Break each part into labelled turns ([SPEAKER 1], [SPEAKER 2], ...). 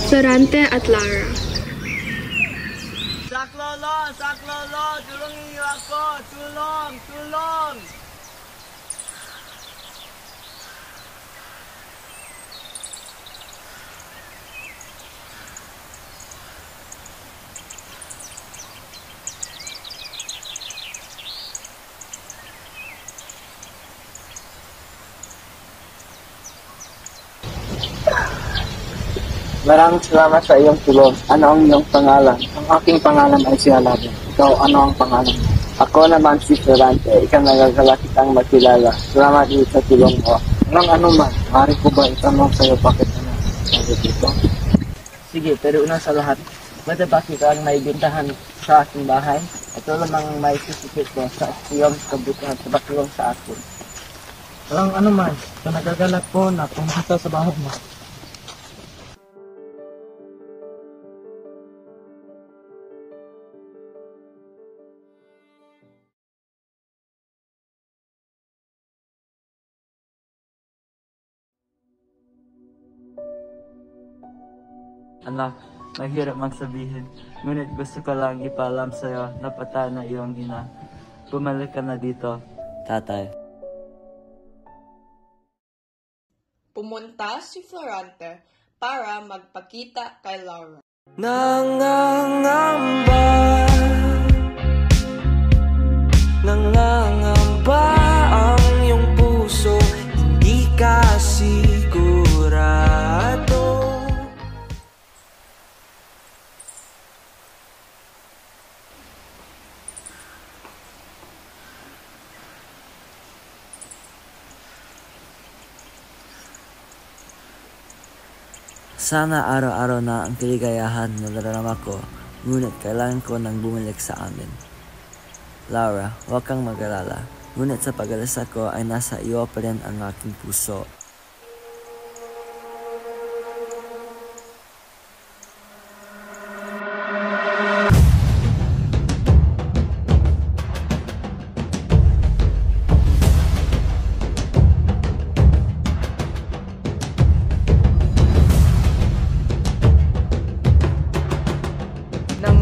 [SPEAKER 1] Florante at Lara.
[SPEAKER 2] Saklolo! Saklolo! Tulungan niyo ako! Tulong! Tulong!
[SPEAKER 3] Maraming salamat sa iyong tulong. Ano ang iyong pangalan? Ang aking pangalan ay si Aladdin. Ikaw, ano ang pangalan mo? Ako naman si Florante. Ikaw nagagala kitang makilala. Salamat din sa tulong mo. Ano man, maaari ko ba itanong sa iyo bakit ano dito?
[SPEAKER 2] Sige, pero una sa lahat, pwede ba kita ang may bintahan sa aking bahay? Ito lamang may sisikip ko sa iyong kabutihan sa bakilong sa akin. Walang ano man, kung nagagalak ko na pumunta sa bahay mo. Anak, mahirap magsabihin, ngunit gusto ko lang ipaalam sa'yo na patay na iyong ina. Bumalik ka na dito, tatay.
[SPEAKER 4] Pumunta si Florante para magpakita kay Laura.
[SPEAKER 5] Nangangamba ang iyong puso, hindi ka sigurado.
[SPEAKER 2] Sana araw-araw na ang kaligayahan na nadarama ko, ngunit kailangan ko nang bumalik sa amin. Laura, huwag kang mag-alala, ngunit sa pag-alis ko ay nasa iyo pa rin ang aking puso.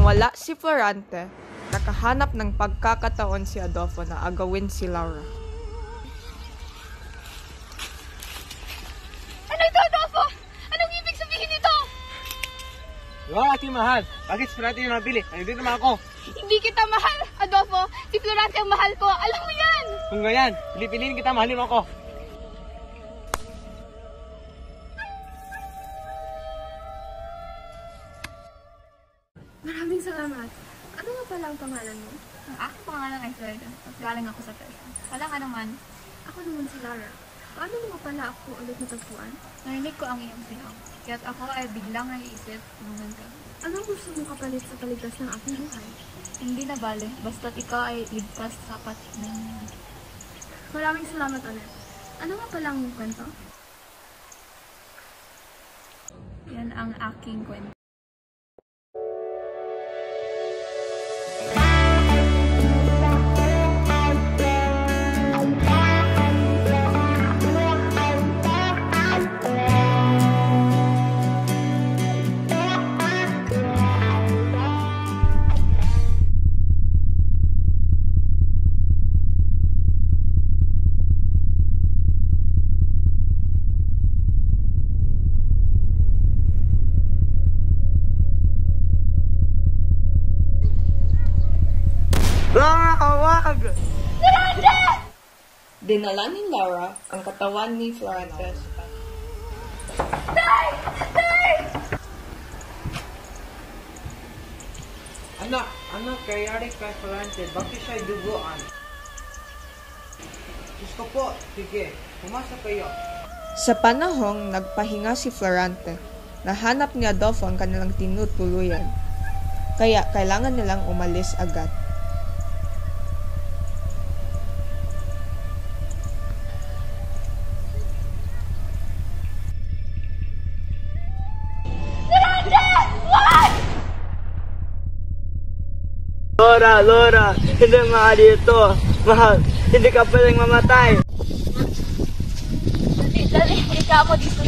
[SPEAKER 4] Wala si Florante, nakahanap ng pagkakataon si Adolfo na agawin si Laura.
[SPEAKER 6] Ano ito, Adolfo? Anong ibig sabihin nito?
[SPEAKER 7] Wow, ating mahal. Bakit si Florante yung nabili? Nandito naman ako.
[SPEAKER 6] Hindi kita mahal, Adolfo. Si Florante ang mahal ko. Alam mo yan.
[SPEAKER 7] Kung ganyan, piliin kita, mahalin mo ako.
[SPEAKER 1] Maraming salamat. Ano nga pala ang pangalan mo?
[SPEAKER 6] Ang aking pangalan ay Florida. Galing ako sa Persia. Wala ka naman.
[SPEAKER 1] Ako naman si Lara. Paano mo nga pala ako ulit natagpuan?
[SPEAKER 6] Narinig ko ang iyong sigaw. Kaya't ako ay biglang naiisip nung ka.
[SPEAKER 1] Anong gusto mong kapalit sa paligtas ng aking buhay?
[SPEAKER 6] Hindi na bale. Basta't ikaw ay ligtas sapat na.
[SPEAKER 1] Maraming salamat ulit. Ano nga pala ang kwento?
[SPEAKER 6] Yan ang aking kwento.
[SPEAKER 4] Dinala ni Laura ang katawan ni Florante.
[SPEAKER 6] Tay! Tay!
[SPEAKER 7] Anak, kayari kay Florante, bakit siya'y duguan? Diyos ko po, sige, pumasok kayo.
[SPEAKER 4] Sa panahong nagpahinga si Florante, nahanap ni Adolfo ang kanilang tinutuluyan. Kaya kailangan nilang umalis agad.
[SPEAKER 2] Laura, hindi maaari ito. Mahal, hindi ka pwedeng mamatay.
[SPEAKER 6] Dali, ikaw ako dito.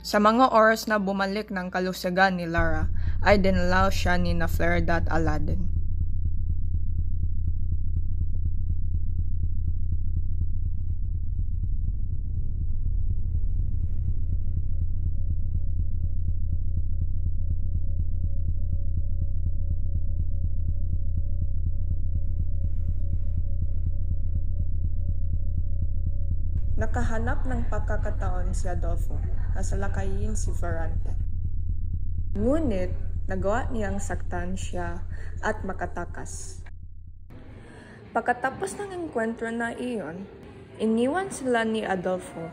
[SPEAKER 4] Sa mga oras na bumalik ng kalusagan ni Lara, ay dinalaw siya ni na Florida at Aladdin. Nakahanap ng pagkakataon si Adolfo na salakayin si Florante. Ngunit, nagawa niyang saktan siya at makatakas. Pagkatapos ng engkwentro na iyon, iniwan sila ni Adolfo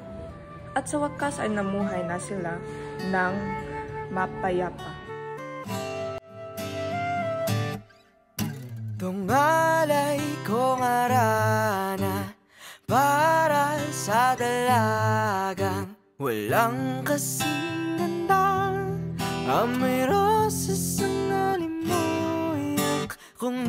[SPEAKER 4] at sa wakas ay namuhay na sila ng mapayapa.
[SPEAKER 5] Tungalay kong arana para sa dalagang walang kasing ganda. Amoy rosas ang alimoyak kung